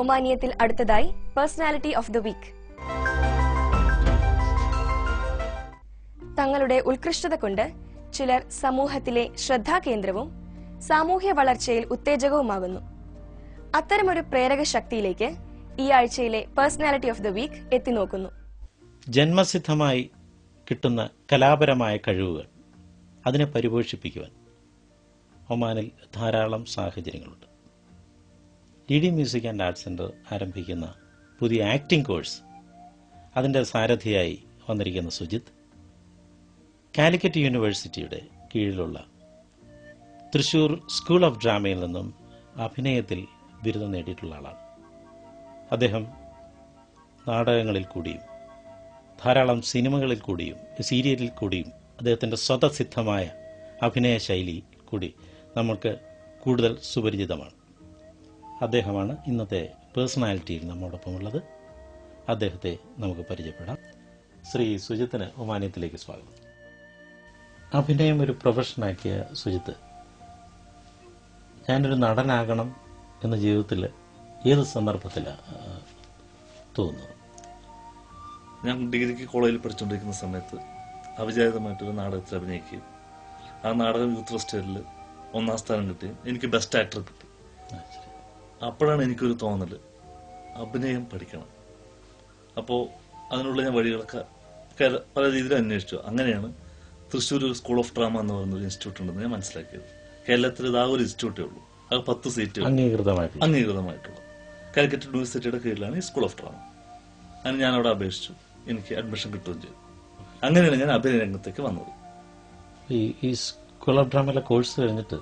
ഒമാനിയത്തിൽ അടുത്തതായി personality of the week. തങ്ങളുടെ ഉത്കൃഷ്ടത കൊണ്ട് ചിലർ സമൂഹത്തിലെ ശ്രദ്ധാകേന്ദ്രവും സാമൂഹ്യ വളർച്ചയിൽ ഉത്തേജകവുമാകുന്നു. അത്തരമൊരു പ്രേരക ശക്തിയിലേക്ക് ഈ ആഴ്ചയിലെ പേഴ്സണാലിറ്റി ഓഫ് ദ വീക്ക് എത്തിനോക്കുന്നു. ജന്മസിദ്ധമായി കിട്ടുന്ന കലാപരമായ കഴിവുകൾ അതിനെ പരിപോഷിപ്പിക്കുവാൻ ഒമാനിൽ ധാരാളം സാഹചര്യങ്ങളുണ്ട്. DD music and arts centre ആരംഭിക്കുന്ന പുതിയ ആക്ടിംഗ് കോഴ്സ് അതിൻ്റെ സാരഥിയായി വന്നിരിക്കുന്ന സുജിത്ത് കാലിക്കറ്റ് യൂണിവേഴ്സിറ്റിയുടെ കീഴിലുള്ള തൃശൂർ സ്കൂൾ ഓഫ് ഡ്രാമയിൽ നിന്നും അഭിനയത്തിൽ ബിരുദം നേടിയിട്ടുള്ള ആളാണ്. അദ്ദേഹം നാടകങ്ങളിൽ കൂടിയും ധാരാളം സിനിമകളിൽ കൂടിയും സീരിയലിൽ കൂടിയും അദ്ദേഹത്തിൻ്റെ സ്വതസിദ്ധമായ അഭിനയ ശൈലി കൂടി നമുക്ക് കൂടുതൽ സുപരിചിതമാണ്. അദ്ദേഹമാണ് ഇന്നത്തെ പേഴ്സണാലിറ്റിയിൽ നമ്മോടൊപ്പമുള്ളത്. അദ്ദേഹത്തെ നമുക്ക് പരിചയപ്പെടാം. ശ്രീ സുജിത്തിന് ഒമാനിയത്തിലേക്ക് സ്വാഗതം. അഭിനയം ഒരു പ്രൊഫഷനാക്കിയ സുജിത്ത്, ഞാനൊരു നടനാകണം എന്ന ജീവിതത്തിൽ ഏത് സന്ദർഭത്തിലാണ് തോന്നുന്നത്? ഞാൻ ഡിഗ്രിക്ക് കോളേജിൽ പഠിച്ചുകൊണ്ടിരിക്കുന്ന സമയത്ത് അവിചാരിതമായിട്ടൊരു നാടകത്തിൽ അഭിനയിക്കുകയും ആ നാടകം യൂത്ത് ഫെസ്റ്റിവലിൽ 1ാം സ്ഥാനം കിട്ടുകയും എനിക്ക് ബെസ്റ്റ് ആക്ടർ കിട്ടി. അപ്പോഴാണ് എനിക്കൊരു തോന്നൽ, അഭിനയം പഠിക്കണം. അപ്പോൾ അതിനുള്ള ഞാൻ വഴികളൊക്കെ പല രീതിയിൽ അന്വേഷിച്ചു. അങ്ങനെയാണ് തൃശ്ശൂർ ഒരു സ്കൂൾ ഓഫ് ഡ്രാമ എന്ന് പറയുന്നൊരു ഇൻസ്റ്റിറ്റ്യൂട്ട് ഉണ്ടെന്ന് ഞാൻ മനസ്സിലാക്കിയത്. കേരളത്തിൽ ഇത് ആ ഒരു ഇൻസ്റ്റിറ്റ്യൂട്ടേ ഉള്ളൂ. അത് 10 സീറ്റുകൾ അംഗീകൃതമായിട്ടുള്ള കാലിക്കറ്റ് യൂണിവേഴ്സിറ്റിയുടെ കീഴിലാണ് ഈ സ്കൂൾ ഓഫ് ഡ്രാമ. അങ്ങനെ ഞാൻ അവിടെ അപേക്ഷിച്ചു, എനിക്ക് അഡ്മിഷൻ കിട്ടുകയും ചെയ്തു. അങ്ങനെയാണ് ഞാൻ അഭിനയ രംഗത്തേക്ക് വന്നത്. ഈ സ്കൂൾ ഓഫ് ഡ്രാമയിലെ കോഴ്സ് കഴിഞ്ഞിട്ട്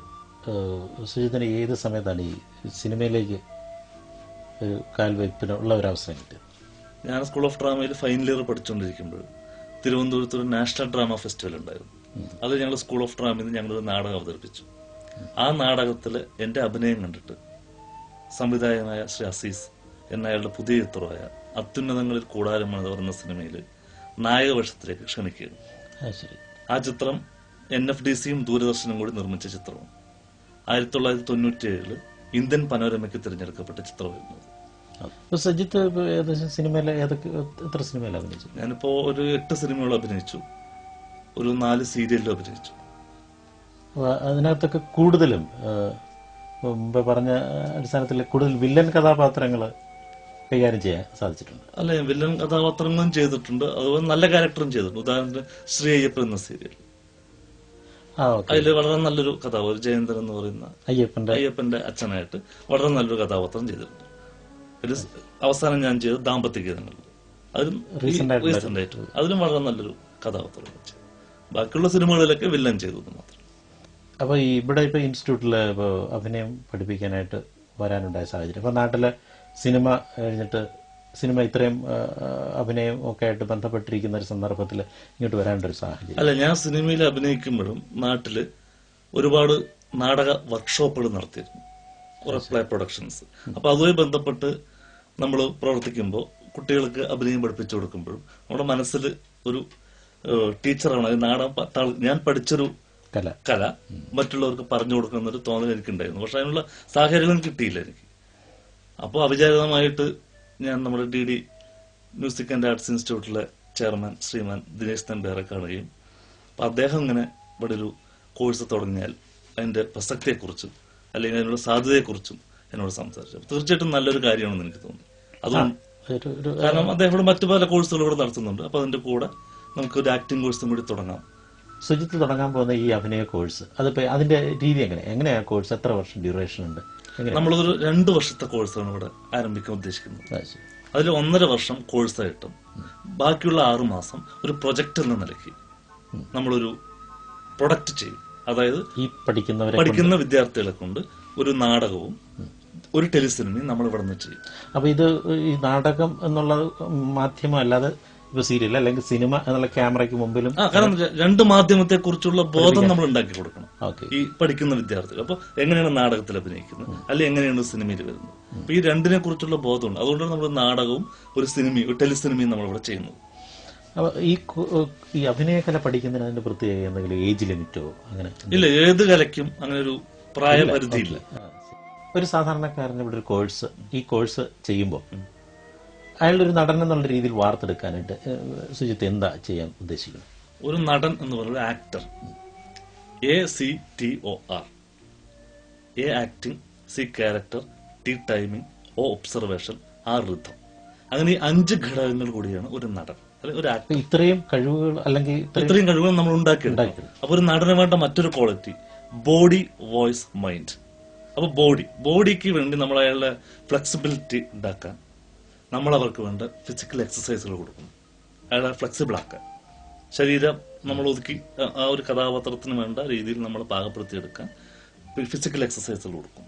സുജിത്തിന് ഏത് സമയത്താണ് ഈ സിനിമയിലേക്ക് കാൽവയ്പ്പിനുള്ള ഒരു അവസരം കിട്ടിയത്? ഞാൻ സ്കൂൾ ഓഫ് ഡ്രാമയിൽ ഫൈനൽ ഇയർ പഠിച്ചുകൊണ്ടിരിക്കുമ്പോൾ തിരുവനന്തപുരത്ത് ഒരു നാഷണൽ ഡ്രാമ ഫെസ്റ്റിവൽ ഉണ്ടായിരുന്നു. അത് ഞങ്ങൾ സ്കൂൾ ഓഫ് ഡ്രാമയിൽ നിന്ന് ഞങ്ങളൊരു നാടകം അവതരിപ്പിച്ചു. ആ നാടകത്തിൽ എൻ്റെ അഭിനയം കണ്ടിട്ട് സംവിധായകനായ ശ്രീ അസീസ് എന്ന അയാളുടെ പുതിയ ചിത്രമായ അത്യുന്നതങ്ങളിൽ കൂടാരം എന്ന് പറയുന്ന സിനിമയിൽ നായകവേഷത്തിലേക്ക് ക്ഷണിക്കുകയാണ്. ആ ചിത്രം NFDCയും ദൂരദർശനും കൂടി നിർമ്മിച്ച ചിത്രമാണ്. 1997 ഇന്ത്യൻ പനോരമയ്ക്ക് തിരഞ്ഞെടുക്കപ്പെട്ട ചിത്രമായിരുന്നു. സജിത്ത് എത്ര സിനിമയിൽ അഭിനയിച്ചു? ഞാനിപ്പോ ഒരു 8 സിനിമകൾ അഭിനയിച്ചു, ഒരു 4 സീരിയലിലും അഭിനയിച്ചു. അതിനകത്തൊക്കെ കൂടുതലും മുമ്പ് പറഞ്ഞ അടിസ്ഥാനത്തിൽ കൂടുതൽ വില്ലൻ കഥാപാത്രങ്ങൾ കൈകാര്യം ചെയ്യാൻ സാധിച്ചിട്ടുണ്ട്. അല്ലെ, വില്ലൻ കഥാപാത്രങ്ങളും ചെയ്തിട്ടുണ്ട്, അതുപോലെ നല്ല ക്യാരക്ടറും ചെയ്തിട്ടുണ്ട്. ഉദാഹരണത്തിന് ശ്രീ അയ്യപ്പൻ എന്ന സീരിയൽ, അതിൽ വളരെ നല്ലൊരു കഥാപാത്രം ജയന്തൻ എന്ന് പറയുന്ന അയ്യപ്പന്റെ അച്ഛനായിട്ട് വളരെ നല്ലൊരു കഥാപാത്രം ചെയ്തിട്ടുണ്ട്. ഒരു അവസാനം ഞാൻ ചെയ്ത ദാമ്പത്യ ഗീതങ്ങളിൽ അതിലും അതിലും വളരെ നല്ലൊരു കഥാപാത്രം ചെയ്തു. ബാക്കിയുള്ള സിനിമകളിലൊക്കെ വില്ലൻ ചെയ്തു മാത്രം. അപ്പൊ ഇവിടെ ഇപ്പൊ ഇൻസ്റ്റിറ്റ്യൂട്ടിൽ അഭിനയം പഠിപ്പിക്കാനായിട്ട് വരാനുണ്ടായ സാഹചര്യം, അപ്പൊ നാട്ടിലെ സിനിമ കഴിഞ്ഞിട്ട് സിനിമ ഇത്രയും അഭിനയം ഒക്കെ ആയിട്ട് ബന്ധപ്പെട്ടിരിക്കുന്ന ഒരു സന്ദർഭത്തിൽ ഇങ്ങോട്ട് വരാനുള്ളൊരു സാഹചര്യം? അല്ല, ഞാൻ സിനിമയിൽ അഭിനയിക്കുമ്പോഴും നാട്ടില് ഒരുപാട് നാടക വർക്ക്ഷോപ്പുകൾ നടത്തിയിരുന്നു, കുറെ പ്ലേ പ്രൊഡക്ഷൻസ്. അപ്പൊ അതുമായി ബന്ധപ്പെട്ട് നമ്മൾ പ്രവർത്തിക്കുമ്പോൾ കുട്ടികൾക്ക് അഭിനയം പഠിപ്പിച്ചു കൊടുക്കുമ്പോഴും നമ്മുടെ മനസ്സിൽ ഒരു ടീച്ചറാണ് നാടകം ഞാൻ പഠിച്ചൊരു കല മറ്റുള്ളവർക്ക് പറഞ്ഞു കൊടുക്കുന്നൊരു തോന്നൽ എനിക്കുണ്ടായിരുന്നു. പക്ഷെ അതിനുള്ള സാഹചര്യം കിട്ടിയില്ല എനിക്ക്. അപ്പോൾ അവിചാരിതമായിട്ട് ഞാൻ നമ്മുടെ DD മ്യൂസിക് ആൻഡ് ആർട്സ് ഇൻസ്റ്റിറ്റ്യൂട്ടിലെ ചെയർമാൻ ശ്രീമാൻ ദിനേശ് തമ്പേറെ കാണുകയും അപ്പൊ അദ്ദേഹം ഇങ്ങനെ ഇവിടെ ഒരു കോഴ്സ് തുടങ്ങിയാൽ അതിന്റെ പ്രസക്തിയെക്കുറിച്ചും അല്ലെങ്കിൽ അതിനുള്ള സാധ്യതയെക്കുറിച്ചും എന്നോട് സംസാരിച്ചു. തീർച്ചയായിട്ടും നല്ലൊരു കാര്യമാണെന്ന് എനിക്ക് തോന്നി. അതുകൊണ്ട് കാരണം അദ്ദേഹം ഇവിടെ മറ്റു പല കോഴ്സുകൾ ഇവിടെ നടത്തുന്നുണ്ട്. അപ്പൊ അതിന്റെ കൂടെ നമുക്ക് ഒരു ആക്ടിംഗ് കോഴ്സും കൂടി തുടങ്ങാം. സുജിത്ത് തുടങ്ങാൻ പോകുന്ന ഈ അഭിനയ കോഴ്സ് അതിപ്പോ അതിന്റെ രീതി എങ്ങനെയാ കോഴ്സ്? എത്ര വർഷം ഡ്യൂറേഷൻ ഉണ്ട്? നമ്മളൊരു 2 വർഷത്തെ കോഴ്സാണ് ഇവിടെ ആരംഭിക്കാൻ ഉദ്ദേശിക്കുന്നത്. അതിൽ 1.5 വർഷം കോഴ്സായിട്ടും ബാക്കിയുള്ള 6 മാസം ഒരു പ്രൊജക്ട് എന്ന നിലയ്ക്ക് നമ്മളൊരു പ്രൊഡക്റ്റ് ചെയ്യും. അതായത് ഈ പഠിക്കുന്ന വിദ്യാർത്ഥികളെ കൊണ്ട് ഒരു നാടകവും ഒരു ടെലിസിനിമയും നമ്മൾ ഇവിടെ നിന്ന് ചെയ്യും. അപ്പൊ ഇത് ഈ നാടകം എന്നുള്ള മാധ്യമം അല്ലാതെ ഇപ്പൊ സീരിയൽ അല്ലെങ്കിൽ സിനിമ എന്നുള്ള ക്യാമറയ്ക്ക് മുമ്പിലും കാരണം 2 മാധ്യമത്തെ കുറിച്ചുള്ള ബോധം നമ്മൾ ഉണ്ടാക്കി കൊടുക്കണം ഈ പഠിക്കുന്ന വിദ്യാർത്ഥികൾ. അപ്പൊ എങ്ങനെയാണ് നാടകത്തിൽ അഭിനയിക്കുന്നത്, അല്ലെങ്കിൽ എങ്ങനെയാണ് സിനിമയിൽ വരുന്നത്, അപ്പൊ ഈ 2നെ കുറിച്ചുള്ള ബോധമുണ്ട്. അതുകൊണ്ടാണ് നമ്മൾ നാടകവും ഒരു സിനിമയും ഒരു ടെലിസിനിമയും നമ്മളിവിടെ ചെയ്യുന്നത്. ഈ അഭിനയകല പഠിക്കുന്നതിന് അതിന്റെ പ്രത്യേക എന്തെങ്കിലും ഏജ് ലിമിറ്റോ അങ്ങനെ? ഇല്ല, ഏത് കലയ്ക്കും അങ്ങനെ ഒരു പ്രായപരിധിയില്ല. ഒരു സാധാരണക്കാരന് ഇവിടെ ഒരു കോഴ്സ്, ഈ കോഴ്സ് ചെയ്യുമ്പോൾ അയാളുടെ ഒരു നടൻ എന്നുള്ള രീതിയിൽ വാർത്തെടുക്കാനായിട്ട് സുജിത്ത് എന്താ ചെയ്യാൻ ഉദ്ദേശിക്കുന്നത്? ഒരു നടൻ എന്ന് പറയുന്നത് actor, ACTOR, A acting, C character, T timing, O observation, R rhythm. അങ്ങനെ ഈ 5 ഘടകങ്ങൾ കൂടിയാണ് ഒരു നടൻ അല്ലെങ്കിൽ ഒരു ആക്ടർ. ഇത്രയും കഴിവുകൾ അല്ലെങ്കിൽ ഇത്രയും കഴിവുകൾ നമ്മൾ ഉണ്ടാക്കിയെടുക്കും. അപ്പൊ ഒരു നടന് വേണ്ട മറ്റൊരു ക്വാളിറ്റി ബോഡി, വോയിസ്, മൈൻഡ്. അപ്പൊ ബോഡിക്ക് വേണ്ടി നമ്മൾ അയാളുടെ ഫ്ലെക്സിബിലിറ്റി ഉണ്ടാക്കാൻ നമ്മൾ അവർക്ക് വേണ്ട ഫിസിക്കൽ എക്സസൈസുകൾ കൊടുക്കുന്നു. അയാളെ ഫ്ലെക്സിബിൾ ആക്കാൻ, ശരീരം നമ്മൾ ഒതുക്കി ആ ഒരു കഥാപാത്രത്തിന് വേണ്ട രീതിയിൽ നമ്മൾ പാകപ്പെടുത്തിയെടുക്കാൻ ഫിസിക്കൽ എക്സസൈസുകൾ കൊടുക്കും.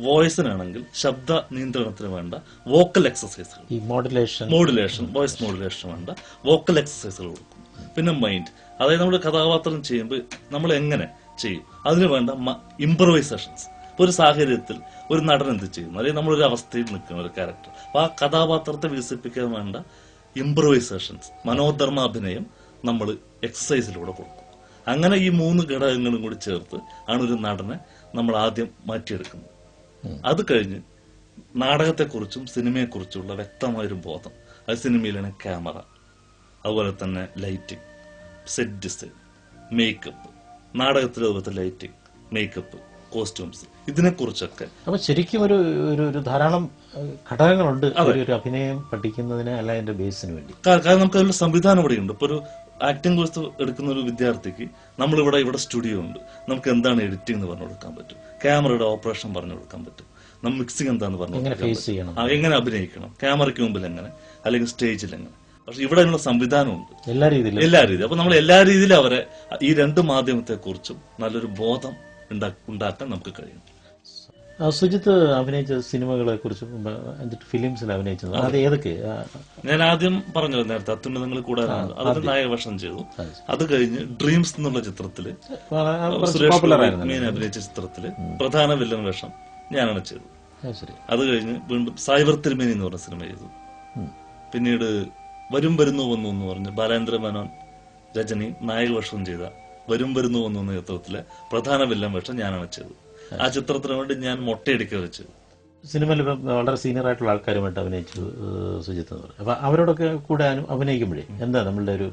വോയിസിനാണെങ്കിൽ ശബ്ദ നിയന്ത്രണത്തിന് വേണ്ട വോക്കൽ എക്സസൈസുകൾ, മോഡുലേഷൻ, വോയിസ് മോഡുലേഷൻ വേണ്ട വോക്കൽ എക്സസൈസുകൾ കൊടുക്കും. പിന്നെ മൈൻഡ്, അതായത് നമ്മൾ കഥാപാത്രം ചെയ്യുമ്പോൾ നമ്മൾ എങ്ങനെ ചെയ്യും അതിന് വേണ്ട ഇംപ്രവൈസേഷൻസ്. ഒരു സാഹചര്യത്തിൽ ഒരു നടൻ എന്ത് ചെയ്യുന്നു, അല്ലെങ്കിൽ നമ്മളൊരു അവസ്ഥയിൽ നിൽക്കുന്ന ഒരു ക്യാരക്ടർ, അപ്പൊ ആ കഥാപാത്രത്തെ വികസിപ്പിക്കാൻ വേണ്ട ഇംപ്രവൈസേഷൻസ്, മനോധർമാഭിനയം നമ്മൾ എക്സസൈസിലൂടെ കൊടുക്കും. അങ്ങനെ ഈ 3 ഘടകങ്ങളും കൂടി ചേർത്ത് ആണ് ഒരു നടനെ നമ്മൾ ആദ്യം മാറ്റിയെടുക്കുന്നത്. അത് കഴിഞ്ഞ് നാടകത്തെക്കുറിച്ചും സിനിമയെക്കുറിച്ചുള്ള വ്യക്തമായൊരു ബോധം, അത് സിനിമയിലാണ് ക്യാമറ, അതുപോലെ തന്നെ ലൈറ്റിംഗ്, സെറ്റ് ഡിസൈൻ, മേക്കപ്പ്, നാടകത്തിൽ അതുപോലത്തെ ലൈറ്റിംഗ്, മേക്കപ്പ്, കോസ്റ്റ്യൂംസ്, ഇതിനെക്കുറിച്ചൊക്കെ. അപ്പൊ ശരിക്കും ഒരു ധാരാളം ഘടകങ്ങളുണ്ട് ഒരു അഭിനയം പഠിക്കുന്നതിന് അല്ല അതിന്റെ ബേസിന് വേണ്ടി. കാരണം നമുക്ക് അതിലുള്ള സംവിധാനം ഇവിടെയുണ്ട്. ഇപ്പൊ ഒരു ആക്ടിംഗ് കോഴ്സ് എടുക്കുന്ന ഒരു വിദ്യാർത്ഥിക്ക് നമ്മളിവിടെ സ്റ്റുഡിയോ ഉണ്ട്, നമുക്ക് എന്താണ് എഡിറ്റിംഗ് എന്ന് പറഞ്ഞു കൊടുക്കാൻ പറ്റും, ക്യാമറയുടെ ഓപ്പറേഷൻ പറഞ്ഞു കൊടുക്കാൻ പറ്റും, നമ്മൾ മിക്സിംഗ് എന്താന്ന് പറഞ്ഞു കൊടുക്കാൻ, എങ്ങനെ അഭിനയിക്കണം, ക്യാമറയ്ക്ക് മുമ്പിൽ എങ്ങനെ, അല്ലെങ്കിൽ സ്റ്റേജിൽ എങ്ങനെ. പക്ഷെ ഇവിടെ അതിനുള്ള സംവിധാനമുണ്ട് എല്ലാ രീതിയിലും. അപ്പൊ നമ്മൾ എല്ലാ രീതിയിലും അവരെ ഈ 2 മാധ്യമത്തെക്കുറിച്ചും നല്ലൊരു ബോധം ഉണ്ടാക്കാൻ നമുക്ക് കഴിയും. സുജിത്ത് അഭിനയിച്ച സിനിമകളെ കുറിച്ചും ഫിലിംസിൽ അഭിനയിച്ചത് അത് ഏതൊക്കെ? ഞാൻ ആദ്യം പറഞ്ഞത് നേരത്തെ അത്യുന്നതങ്ങൾ കൂടാനാണ്, അതിൽ നായകവേഷം ചെയ്തു. അത് കഴിഞ്ഞ് ഡ്രീംസ് എന്നുള്ള ചിത്രത്തില്, സുരേഷ് മീൻ അഭിനയിച്ച ചിത്രത്തില് പ്രധാന വില്ലൻ വേഷം ഞാനാണ് ചെയ്തത്. അത് കഴിഞ്ഞ് വീണ്ടും സൈബർ തിരുമേനി എന്ന് പറഞ്ഞ സിനിമ ചെയ്തു. പിന്നീട് വരും വരുന്നു വന്നു എന്ന് പറഞ്ഞ് ബാലേന്ദ്ര മേനോൻ രജനി നായകവേഷം ചെയ്ത വരും വരുന്നു വന്നു എന്ന ചിത്രത്തിലെ പ്രധാന വില്ലൻ വേഷം ഞാനാണ് ചെയ്തത്. ആ ചിത്രത്തിന് വേണ്ടി ഞാൻ മൊട്ടയടിക്കുക വെച്ചത്. സിനിമയിൽ വളരെ സീനിയർ ആയിട്ടുള്ള ആൾക്കാരുമായിട്ട് അഭിനയിച്ചു സുജിത്ത് എന്ന് പറയും. അപ്പൊ അവരോടൊക്കെ കൂടെ അഭിനയിക്കുമ്പോഴേ എന്താ നമ്മളുടെ ഒരു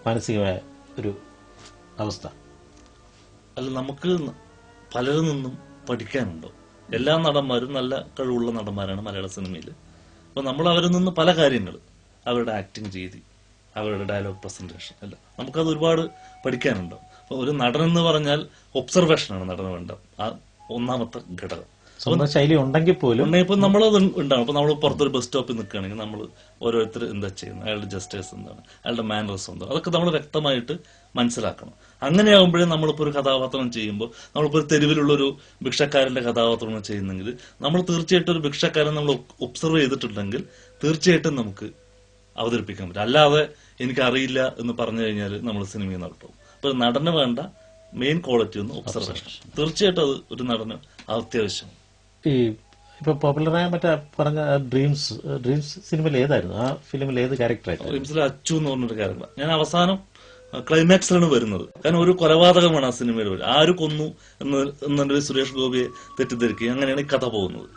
മാനസികമായ ഒരു അവസ്ഥ? അല്ല, നമുക്ക് പലരിൽ നിന്നും പഠിക്കാനുണ്ടോ. എല്ലാ നടന്മാരും നല്ല കഴിവുള്ള നടന്മാരാണ് മലയാള സിനിമയിൽ. അപ്പൊ നമ്മൾ അവരിൽ നിന്ന് പല കാര്യങ്ങൾ, അവരുടെ ആക്ടിങ് രീതി, അവരുടെ ഡയലോഗ് പ്രസന്റേഷൻ എല്ലാം നമുക്കത് ഒരുപാട് പഠിക്കാനുണ്ടോ. അപ്പൊ ഒരു നടൻ എന്ന് പറഞ്ഞാൽ ഒബ്സർവേഷനാണ് നടന് വേണ്ട ആ ഒന്നാമത്തെ ഘടകം. ശൈലി ഉണ്ടെങ്കിൽ പോലും നമ്മളത് ഉണ്ടാവും. അപ്പൊ നമ്മൾ പുറത്തൊരു ബസ് സ്റ്റോപ്പിൽ നിൽക്കുകയാണെങ്കിൽ നമ്മൾ ഓരോരുത്തർ എന്താ ചെയ്യുന്നത്, അയാളുടെ ജസ്റ്റേഴ്സ് എന്താണ്, അയാളുടെ മാനേഴ്സ് എന്താണ്, അതൊക്കെ നമ്മൾ വ്യക്തമായിട്ട് മനസ്സിലാക്കണം. അങ്ങനെയാകുമ്പോഴേ നമ്മളിപ്പോൾ ഒരു കഥാപാത്രം ചെയ്യുമ്പോൾ, നമ്മളിപ്പോൾ ഒരു തെരുവിലുള്ളൊരു ഭിക്ഷക്കാരന്റെ കഥാപാത്രം ചെയ്യുന്നെങ്കിൽ നമ്മൾ തീർച്ചയായിട്ടും ഒരു ഭിക്ഷക്കാരൻ നമ്മൾ ഒബ്സർവ് ചെയ്തിട്ടുണ്ടെങ്കിൽ തീർച്ചയായിട്ടും നമുക്ക് അവതരിപ്പിക്കാൻ പറ്റും. അല്ലാതെ എനിക്കറിയില്ല എന്ന് പറഞ്ഞു കഴിഞ്ഞാൽ നമ്മൾ സിനിമയിൽ നടത്തും. അപ്പൊ നടന് വേണ്ട മെയിൻ ക്വാളിറ്റി ഒന്ന് ഒബ്സർവേഷൻ. തീർച്ചയായിട്ടും അത് ഒരു നടന് അത്യാവശ്യം. ഈ ഇപ്പൊ പോപ്പുലറായ മറ്റേ പറഞ്ഞ ഡ്രീംസ് സിനിമയിൽ ഏതായിരുന്നു? ആ ഫിലിമിൽ ഏത് ക്യാരക്ടറായിരുന്നു? ഡ്രീംസിൽ അച്ചു എന്ന് പറഞ്ഞൊരു ക്യാരക്ടർ. ഞാൻ അവസാനം ക്ലൈമാക്സിലാണ് വരുന്നത്. കാരണം ഒരു കൊലപാതകമാണ് ആ സിനിമയിൽ വരുന്നത്. ആര് കൊന്നു എന്നുള്ളത് സുരേഷ് ഗോപിയെ തെറ്റിദ്ധരിക്കുകയും അങ്ങനെയാണ് ഈ കഥ പോകുന്നത്.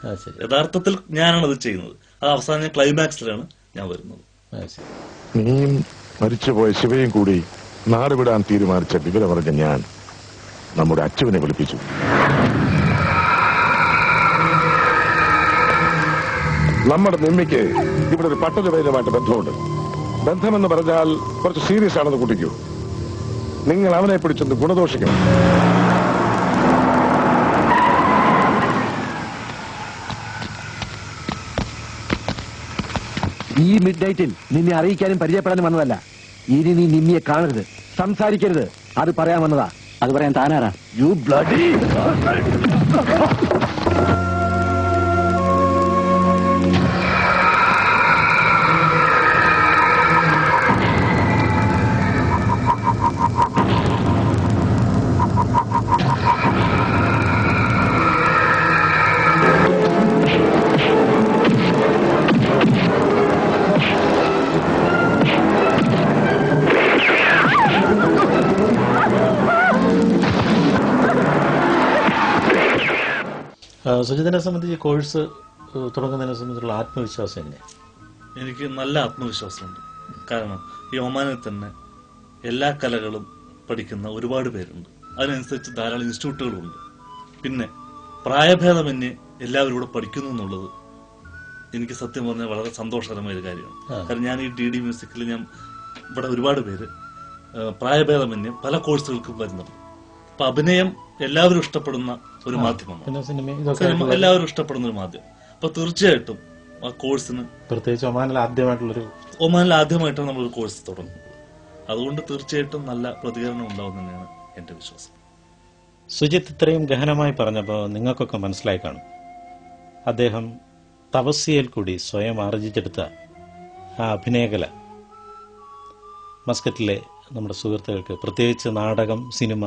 യഥാർത്ഥത്തിൽ ഞാനാണത് ചെയ്യുന്നത്. അത് അവസാനം ഞാൻ ക്ലൈമാക്സിലാണ് ഞാൻ വരുന്നത്. നീയും മരിച്ചുപോയ ശിവയും കൂടി നാട് വിടാൻ തീരുമാനിച്ച വിവരം പറഞ്ഞ ഞാൻ നമ്മുടെ അച്ചുവിനെ വിളിപ്പിച്ചു. നമ്മുടെ നിമ്മിക്ക് ഇവിടെ ഒരു പട്ടണപേരുമായിട്ട് ബന്ധമുണ്ട്. ബന്ധമെന്ന് പറഞ്ഞാൽ കുറച്ച് സീരിയസ് ആണെന്ന് കൂട്ടിക്കൂ. നിങ്ങൾ അവനെ പിടിച്ചൊന്ന് ഗുണദോഷിക്കണം. ഈ മിഡ് നൈറ്റിൽ നിന്നെ അറിയിക്കാനും പരിചയപ്പെടാനും വന്നതല്ല. ഇനി നീ നിമ്മിയെ കാണരുത്, സംസാരിക്കരുത്. അത് പറയാൻ വന്നതാ. അത് പറയാൻ താനാരാ? You bloody. സുജിതിനെ സംബന്ധിച്ച് കോഴ്സ് തുടങ്ങുന്നതിനെ സംബന്ധിച്ചുള്ള ആത്മവിശ്വാസം എങ്ങനെയാണ്? എനിക്ക് നല്ല ആത്മവിശ്വാസമുണ്ട്. കാരണം ഈ ഒമാനിൽ തന്നെ എല്ലാ കലകളും പഠിക്കുന്ന ഒരുപാട് പേരുണ്ട്. അതിനനുസരിച്ച് ധാരാളം ഇൻസ്റ്റിറ്റ്യൂട്ടുകളുണ്ട്. പിന്നെ പ്രായഭേദമന്യേ എല്ലാവരും ഇവിടെ പഠിക്കുന്നു എന്നുള്ളത് എനിക്ക് സത്യം പറഞ്ഞാൽ വളരെ സന്തോഷകരമായ ഒരു കാര്യമാണ്. കാരണം ഞാൻ ഈ DD മ്യൂസിക്കിൽ ഇവിടെ ഒരുപാട് പേര് പ്രായഭേദമന്യേ പല കോഴ്സുകൾക്കും വരുന്നുണ്ട്. അപ്പൊ അഭിനയം എല്ലാവരും ഇഷ്ടപ്പെടുന്ന ഒരു മാധ്യമമാണ്, സിനിമ എല്ലാവരും ഇഷ്ടപ്പെടുന്ന ഒരു മാധ്യമം. അപ്പൊ തീർച്ചയായിട്ടും ആ കോഴ്സിന്, പ്രത്യേകിച്ച് ഒമാനിൽ ആദ്യമായിട്ടാണ് നമ്മളൊരു കോഴ്സ് തുടങ്ങുന്നത്. അതുകൊണ്ട് തീർച്ചയായിട്ടും നല്ല പ്രതികരണം ഉണ്ടാവും തന്നെയാണ് എന്റെ വിശ്വാസം. സുജിത്ത് ഇത്രയും ഗഹനമായി പറഞ്ഞപ്പോൾ നിങ്ങൾക്കൊക്കെ മനസ്സിലായി കാണും, അദ്ദേഹം തപസ്യയിൽ കൂടി സ്വയം ആർജിച്ചെടുത്ത ആ അഭിനയകല മസ്കറ്റിലെ നമ്മുടെ സുഹൃത്തുക്കൾക്ക്, പ്രത്യേകിച്ച് നാടകം, സിനിമ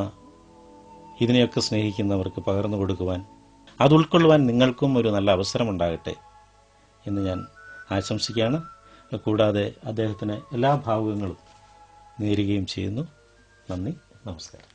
ഇതിനെയൊക്കെ സ്നേഹിക്കുന്നവർക്ക് പകർന്നു കൊടുക്കുവാൻ, അത് ഉൾക്കൊള്ളുവാൻ നിങ്ങൾക്കും ഒരു നല്ല അവസരമുണ്ടാകട്ടെ എന്ന് ഞാൻ ആശംസിക്കുകയാണ്. കൂടാതെ അദ്ദേഹത്തിന് എല്ലാ ഭാവുകങ്ങളും നേരുകയും ചെയ്യുന്നു. നന്ദി, നമസ്കാരം.